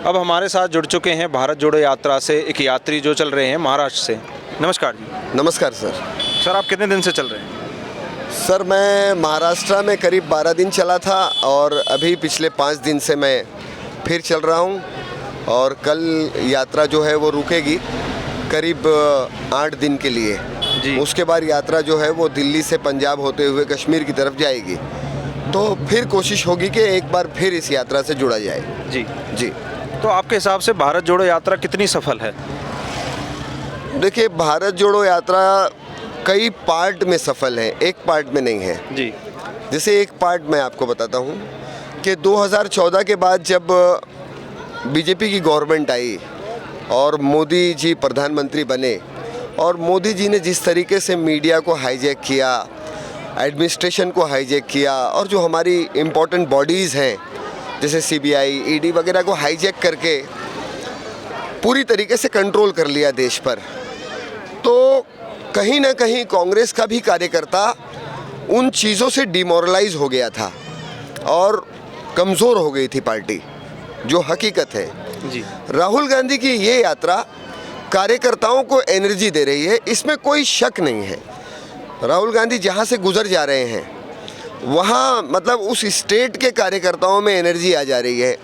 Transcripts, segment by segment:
अब हमारे साथ जुड़ चुके हैं भारत जोड़ो यात्रा से एक यात्री जो चल रहे हैं महाराष्ट्र से। नमस्कार जी। नमस्कार सर। सर आप कितने दिन से चल रहे हैं? सर मैं महाराष्ट्र में करीब 12 दिन चला था और अभी पिछले 5 दिन से मैं फिर चल रहा हूँ और कल यात्रा जो है वो रुकेगी करीब 8 दिन के लिए जी। उसके बाद यात्रा जो है वो दिल्ली से पंजाब होते हुए कश्मीर की तरफ जाएगी। तो फिर कोशिश होगी कि एक बार फिर इस यात्रा से जुड़ा जाए। जी जी। तो आपके हिसाब से भारत जोड़ो यात्रा कितनी सफल है? देखिए, भारत जोड़ो यात्रा कई पार्ट में सफल है, एक पार्ट में नहीं है जी। जैसे एक पार्ट मैं आपको बताता हूँ कि 2014 के बाद जब बीजेपी की गवर्नमेंट आई और मोदी जी प्रधानमंत्री बने और मोदी जी ने जिस तरीके से मीडिया को हाईजैक किया, एडमिनिस्ट्रेशन को हाईजैक किया और जो हमारी इम्पोर्टेंट बॉडीज़ हैं जैसे सीबीआई, ईडी वगैरह को हाईजैक करके पूरी तरीके से कंट्रोल कर लिया देश पर, तो कहीं ना कहीं कांग्रेस का भी कार्यकर्ता उन चीज़ों से डिमोरलाइज हो गया था और कमज़ोर हो गई थी पार्टी, जो हकीकत है। जी। राहुल गांधी की ये यात्रा कार्यकर्ताओं को एनर्जी दे रही है, इसमें कोई शक नहीं है। राहुल गांधी जहाँ से गुजर जा रहे हैं वहाँ मतलब उस स्टेट के कार्यकर्ताओं में एनर्जी आ जा रही है।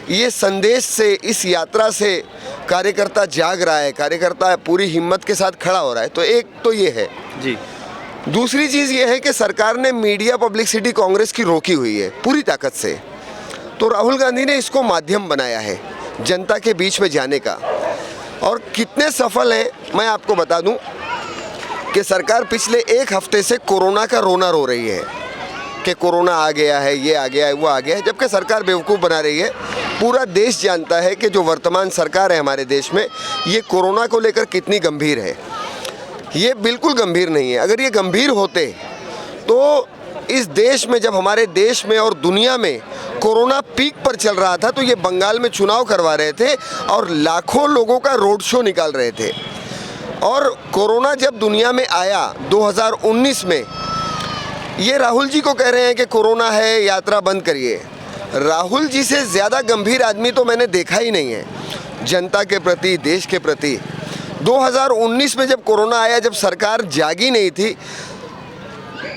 ये संदेश से, इस यात्रा से कार्यकर्ता जाग रहा है, कार्यकर्ता पूरी हिम्मत के साथ खड़ा हो रहा है। तो एक तो ये है। जी। दूसरी चीज़ ये है कि सरकार ने मीडिया पब्लिसिटी कांग्रेस की रोकी हुई है पूरी ताकत से, तो राहुल गांधी ने इसको माध्यम बनाया है जनता के बीच में जाने का। और कितने सफल हैं मैं आपको बता दूं कि सरकार पिछले एक हफ्ते से कोरोना का रोना रो रही है कि कोरोना आ गया है, ये आ गया है, वो आ गया है, जबकि सरकार बेवकूफ़ बना रही है। पूरा देश जानता है कि जो वर्तमान सरकार है हमारे देश में, ये कोरोना को लेकर कितनी गंभीर है। ये बिल्कुल गंभीर नहीं है। अगर ये गंभीर होते तो इस देश में, जब हमारे देश में और दुनिया में कोरोना पीक पर चल रहा था, तो ये बंगाल में चुनाव करवा रहे थे और लाखों लोगों का रोड शो निकाल रहे थे। और कोरोना जब दुनिया में आया 2019 में, ये राहुल जी को कह रहे हैं कि कोरोना है, यात्रा बंद करिए। राहुल जी से ज़्यादा गंभीर आदमी तो मैंने देखा ही नहीं है जनता के प्रति, देश के प्रति। 2019 में जब कोरोना आया, जब सरकार जागी नहीं थी,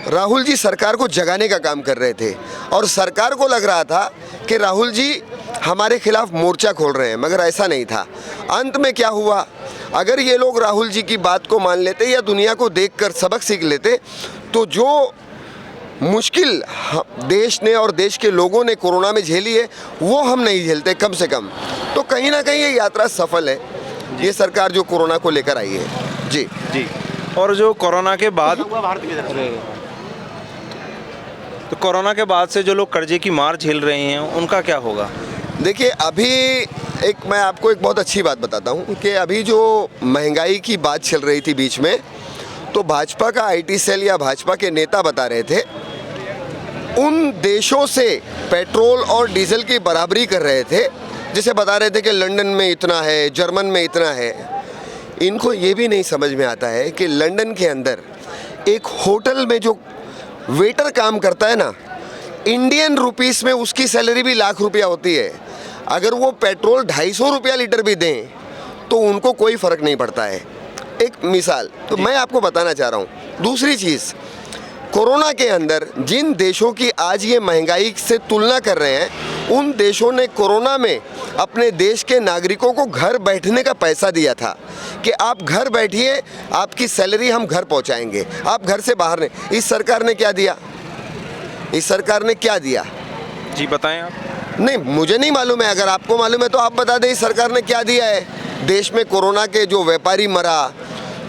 राहुल जी सरकार को जगाने का काम कर रहे थे और सरकार को लग रहा था कि राहुल जी हमारे खिलाफ मोर्चा खोल रहे हैं, मगर ऐसा नहीं था। अंत में क्या हुआ, अगर ये लोग राहुल जी की बात को मान लेते या दुनिया को देखकर सबक सीख लेते, तो जो मुश्किल देश ने और देश के लोगों ने कोरोना में झेली है वो हम नहीं झेलते कम से कम। तो कहीं ना कहीं ये यात्रा सफल है, ये सरकार जो कोरोना को लेकर आई है। जी जी। और जो कोरोना के बाद तो कोरोना के बाद से जो लोग कर्जे की मार झेल रहे हैं उनका क्या होगा? देखिए, अभी मैं आपको एक बहुत अच्छी बात बताता हूँ कि अभी जो महंगाई की बात चल रही थी बीच में, तो भाजपा का आईटी सेल या भाजपा के नेता बता रहे थे उन देशों से पेट्रोल और डीजल की बराबरी कर रहे थे, जैसे बता रहे थे कि लंदन में इतना है, जर्मन में इतना है। इनको ये भी नहीं समझ में आता है कि लंदन के अंदर एक होटल में जो वेटर काम करता है ना, इंडियन रुपीस में उसकी सैलरी भी लाख रुपया होती है। अगर वो पेट्रोल 250 रुपया लीटर भी दें तो उनको कोई फ़र्क नहीं पड़ता है। एक मिसाल तो मैं आपको बताना चाह रहा हूँ। दूसरी चीज़, कोरोना के अंदर जिन देशों की आज ये महंगाई से तुलना कर रहे हैं, उन देशों ने कोरोना में अपने देश के नागरिकों को घर बैठने का पैसा दिया था कि आप घर बैठिए, आपकी सैलरी हम घर पहुंचाएंगे, आप घर से बाहर नहीं। इस सरकार ने क्या दिया? इस सरकार ने क्या दिया? जी बताएं आप। नहीं, मुझे नहीं मालूम है। अगर आपको मालूम है तो आप बता दें इस सरकार ने क्या दिया है। देश में कोरोना के जो व्यापारी मरा,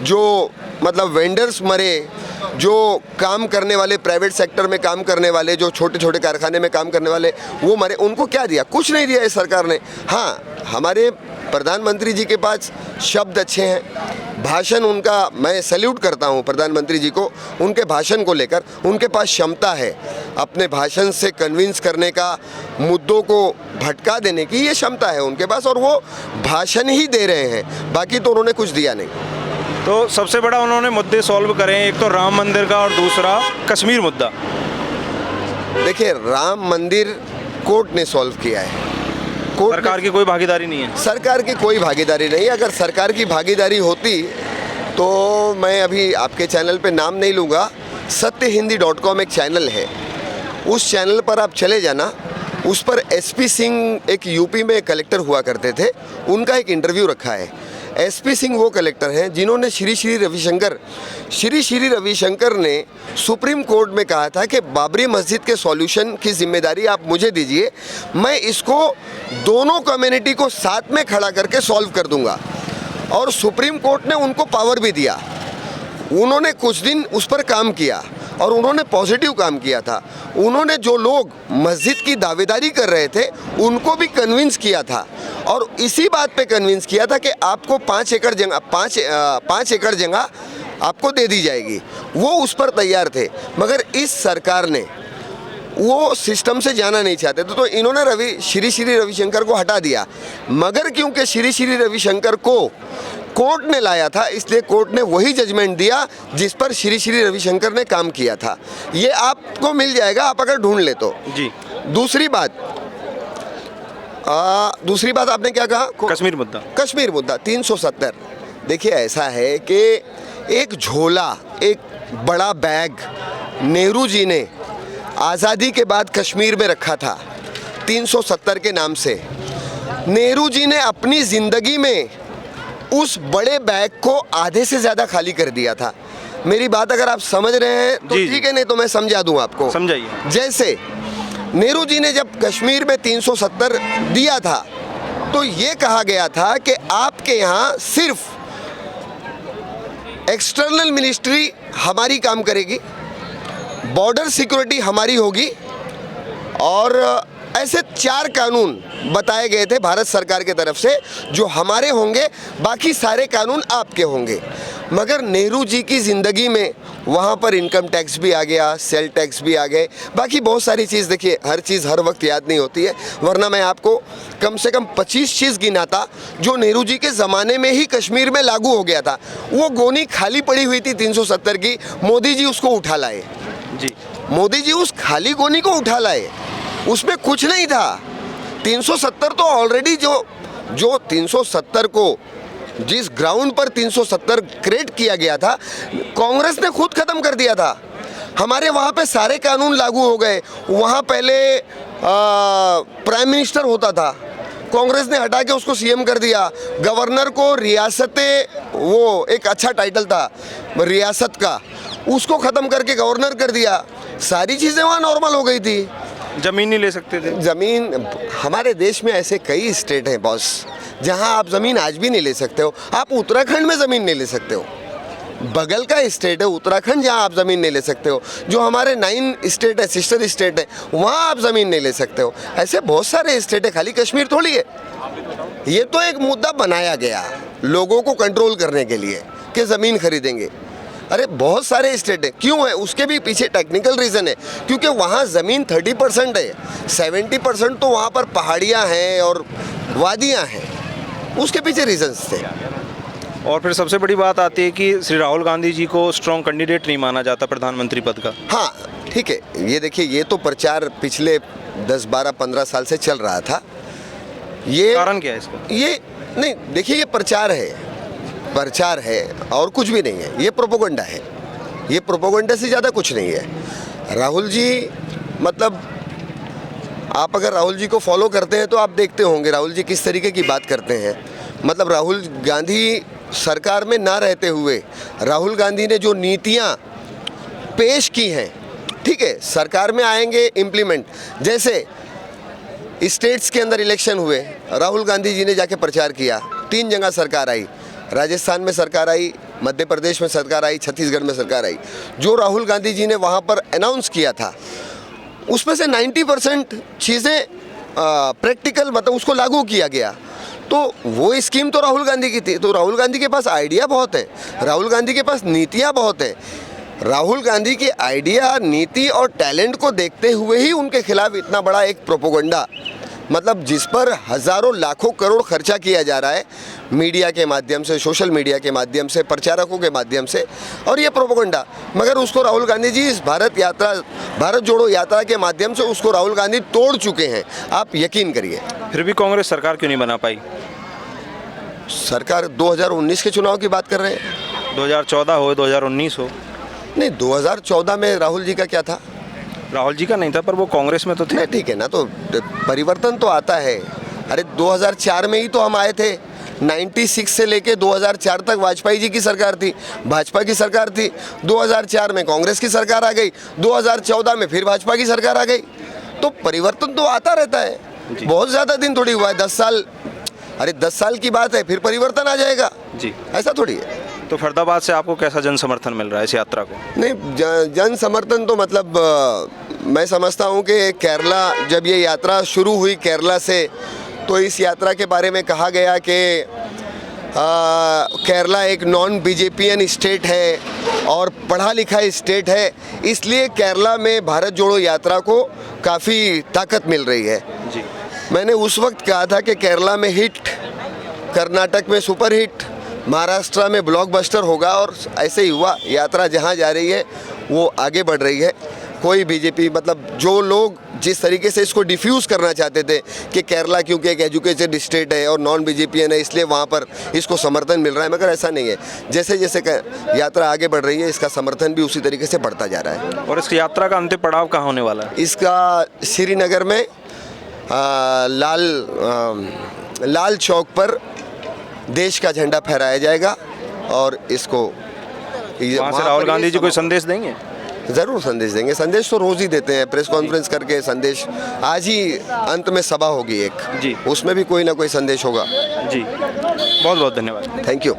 जो मतलब वेंडर्स मरे, जो काम करने वाले, प्राइवेट सेक्टर में काम करने वाले, जो छोटे छोटे कारखाने में काम करने वाले, वो मरे, उनको क्या दिया? कुछ नहीं दिया इस सरकार ने। हाँ, हमारे प्रधानमंत्री जी के पास शब्द अच्छे हैं, भाषण उनका मैं सैल्यूट करता हूँ प्रधानमंत्री जी को, उनके भाषण को लेकर उनके पास क्षमता है अपने भाषण से कन्विंस करने का, मुद्दों को भटका देने की ये क्षमता है उनके पास, और वो भाषण ही दे रहे हैं, बाकी तो उन्होंने कुछ दिया नहीं। तो सबसे बड़ा उन्होंने मुद्दे सॉल्व करे हैं, एक तो राम मंदिर का और दूसरा कश्मीर मुद्दा। देखिए, राम मंदिर कोर्ट ने सॉल्व किया है, कोर्ट सरकार की कोई भागीदारी नहीं है। सरकार की कोई भागीदारी नहीं। अगर सरकार की भागीदारी होती तो मैं अभी आपके चैनल पे नाम नहीं लूँगा, सत्यहिंदी.com एक चैनल है, उस चैनल पर आप चले जाना। उस पर एसपी सिंह एक यूपी में कलेक्टर हुआ करते थे, उनका एक इंटरव्यू रखा है। एसपी सिंह वो कलेक्टर हैं जिन्होंने श्री श्री रविशंकर ने सुप्रीम कोर्ट में कहा था कि बाबरी मस्जिद के सॉल्यूशन की जिम्मेदारी आप मुझे दीजिए, मैं इसको दोनों कम्युनिटी को साथ में खड़ा करके सॉल्व कर दूंगा। और सुप्रीम कोर्ट ने उनको पावर भी दिया। उन्होंने कुछ दिन उस पर काम किया और उन्होंने पॉजिटिव काम किया था। उन्होंने जो लोग मस्जिद की दावेदारी कर रहे थे उनको भी कन्विंस किया था और इसी बात पे कन्विंस किया था कि आपको 5 एकड़ जगह आपको दे दी जाएगी। वो उस पर तैयार थे, मगर इस सरकार ने वो सिस्टम से जाना नहीं चाहते थे, तो इन्होंने श्री श्री रविशंकर को हटा दिया। मगर क्योंकि श्री श्री रविशंकर को कोर्ट ने लाया था, इसलिए कोर्ट ने वही जजमेंट दिया जिस पर श्री श्री रविशंकर ने काम किया था। ये आपको मिल जाएगा, आप अगर ढूंढ ले तो। जी। दूसरी बात आपने क्या कहा? कश्मीर मुद्दा। कश्मीर मुद्दा 370। देखिए ऐसा है कि एक झोला, एक बड़ा बैग नेहरू जी ने आज़ादी के बाद कश्मीर में रखा था 370 के नाम से। नेहरू जी ने अपनी ज़िंदगी में उस बड़े बैग को आधे से ज़्यादा खाली कर दिया था। मेरी बात अगर आप समझ रहे हैं तो ठीक है, नहीं तो मैं समझा दूं आपको। समझाइए। जैसे नेहरू जी ने जब कश्मीर में 370 दिया था तो ये कहा गया था कि आपके यहाँ सिर्फ एक्सटर्नल मिनिस्ट्री हमारी काम करेगी, बॉर्डर सिक्योरिटी हमारी होगी और ऐसे 4 कानून बताए गए थे भारत सरकार की तरफ से जो हमारे होंगे, बाकी सारे कानून आपके होंगे। मगर नेहरू जी की ज़िंदगी में वहाँ पर इनकम टैक्स भी आ गया, सेल टैक्स भी आ गए, बाकी बहुत सारी चीज़। देखिए हर चीज़ हर वक्त याद नहीं होती है, वरना मैं आपको कम से कम 25 चीज़ गिनाता जो नेहरू जी के ज़माने में ही कश्मीर में लागू हो गया था। वो गोनी खाली पड़ी हुई थी 370 की, मोदी जी उसको उठा लाए। जी। मोदी जी उस खाली गोनी को उठा लाए, उसमें कुछ नहीं था। 370 तो ऑलरेडी जो 370 को जिस ग्राउंड पर 370 क्रिएट किया गया था, कांग्रेस ने खुद खत्म कर दिया था। हमारे वहाँ पे सारे कानून लागू हो गए। वहाँ पहले प्राइम मिनिस्टर होता था, कांग्रेस ने हटा के उसको सीएम कर दिया। गवर्नर को रियासतें, वो एक अच्छा टाइटल था रियासत का, उसको ख़त्म करके गवर्नर कर दिया। सारी चीज़ें वहाँ नॉर्मल हो गई थी। ज़मीन नहीं ले सकते थे। ज़मीन, हमारे देश में ऐसे कई स्टेट हैं बॉस जहां आप ज़मीन आज भी नहीं ले सकते हो। आप उत्तराखंड में ज़मीन नहीं ले सकते हो, बगल का स्टेट है उत्तराखंड जहां आप ज़मीन नहीं ले सकते हो। जो हमारे 9 स्टेट है, सिस्टर स्टेट है, वहां आप ज़मीन नहीं ले सकते हो। ऐसे बहुत सारे स्टेट है, खाली कश्मीर थोड़ी है। ये तो एक मुद्दा बनाया गया लोगों को कंट्रोल करने के लिए कि ज़मीन खरीदेंगे। अरे बहुत सारे स्टेट है, क्यों है? उसके भी पीछे टेक्निकल रीज़न है, क्योंकि वहाँ ज़मीन 30% है, 70% तो वहाँ पर पहाड़ियाँ हैं और वादियाँ हैं। उसके पीछे रीजंस थे। और फिर सबसे बड़ी बात आती है कि श्री राहुल गांधी जी को स्ट्रॉन्ग कैंडिडेट नहीं माना जाता प्रधानमंत्री पद का। हाँ ठीक है, ये देखिए ये तो प्रचार पिछले 10, 12, 15 साल से चल रहा था। ये कारण क्या है इसका? ये नहीं, देखिए ये प्रचार है और कुछ भी नहीं है। ये प्रोपोगंडा है, ये प्रोपोगंडा से ज़्यादा कुछ नहीं है। राहुल जी, मतलब आप अगर राहुल जी को फॉलो करते हैं तो आप देखते होंगे राहुल जी किस तरीके की बात करते हैं। मतलब राहुल गांधी सरकार में ना रहते हुए राहुल गांधी ने जो नीतियां पेश की हैं, ठीक है, सरकार में आएंगे इम्प्लीमेंट। जैसे स्टेट्स के अंदर इलेक्शन हुए, राहुल गांधी जी ने जाके प्रचार किया, 3 जगह सरकार आई, राजस्थान में सरकार आई, मध्य प्रदेश में सरकार आई, छत्तीसगढ़ में सरकार आई। जो राहुल गांधी जी ने वहाँ पर अनाउंस किया था उसमें से 90% चीज़ें प्रैक्टिकल, मतलब उसको लागू किया गया। तो वो स्कीम तो राहुल गांधी की थी। तो राहुल गांधी के पास आइडिया बहुत है, राहुल गांधी के पास नीतियाँ बहुत हैं। राहुल गांधी के आइडिया, नीति और टैलेंट को देखते हुए ही उनके खिलाफ इतना बड़ा एक प्रोपोगंडा मतलब जिस पर हज़ारों लाखों करोड़ खर्चा किया जा रहा है मीडिया के माध्यम से, सोशल मीडिया के माध्यम से, प्रचारकों के माध्यम से, और ये प्रोपेगेंडा, मगर उसको राहुल गांधी जी इस भारत जोड़ो यात्रा के माध्यम से उसको राहुल गांधी तोड़ चुके हैं, आप यकीन करिए। फिर भी कांग्रेस सरकार क्यों नहीं बना पाई? सरकार 2019 के चुनाव की बात कर रहे हैं। 2014 हो, 2019 हो। नहीं, 2014 में राहुल जी का क्या था? राहुल जी का नहीं था, पर वो कांग्रेस में तो थे। नहीं, ठीक है ना, तो परिवर्तन तो आता है। अरे 2004 में ही तो हम आए थे। 96 से लेके 2004 तक वाजपेयी जी की सरकार थी, भाजपा की सरकार थी। 2004 में कांग्रेस की सरकार आ गई, 2014 में फिर भाजपा की सरकार आ गई। तो परिवर्तन तो आता रहता है, बहुत ज़्यादा दिन थोड़ी हुआ है, 10 साल। अरे 10 साल की बात है, फिर परिवर्तन आ जाएगा जी, ऐसा थोड़ी है। तो फरीदाबाद से आपको कैसा जन समर्थन मिल रहा है इस यात्रा को? नहीं, जन समर्थन तो मतलब मैं समझता हूँ कि केरला, जब ये यात्रा शुरू हुई केरला से, तो इस यात्रा के बारे में कहा गया कि केरला एक नॉन बीजेपीएन स्टेट है और पढ़ा लिखा स्टेट है, इसलिए केरला में भारत जोड़ो यात्रा को काफ़ी ताकत मिल रही है। जी, मैंने उस वक्त कहा था कि केरला में हिट, कर्नाटक में सुपर हिट, महाराष्ट्र में ब्लॉकबस्टर होगा, और ऐसे ही हुआ। यात्रा जहाँ जा रही है वो आगे बढ़ रही है। कोई बीजेपी, मतलब जो लोग जिस तरीके से इसको डिफ्यूज़ करना चाहते थे कि केरला क्योंकि एक एजुकेटेड स्टेट है और नॉन बीजेपीएन है इसलिए वहाँ पर इसको समर्थन मिल रहा है, मगर ऐसा नहीं है। जैसे जैसे यात्रा आगे बढ़ रही है इसका समर्थन भी उसी तरीके से बढ़ता जा रहा है। और इस यात्रा का अंतिम पड़ाव कहाँ होने वाला है? इसका श्रीनगर में लाल चौक पर देश का झंडा फहराया जाएगा, और इसको वहाँ से राहुल गांधी जी कोई संदेश देंगे? ज़रूर संदेश देंगे। संदेश तो रोज़ ही देते हैं, प्रेस कॉन्फ्रेंस करके संदेश। आज ही अंत में सभा होगी एक जी, उसमें भी कोई ना कोई संदेश होगा। जी, बहुत बहुत धन्यवाद। Thank you.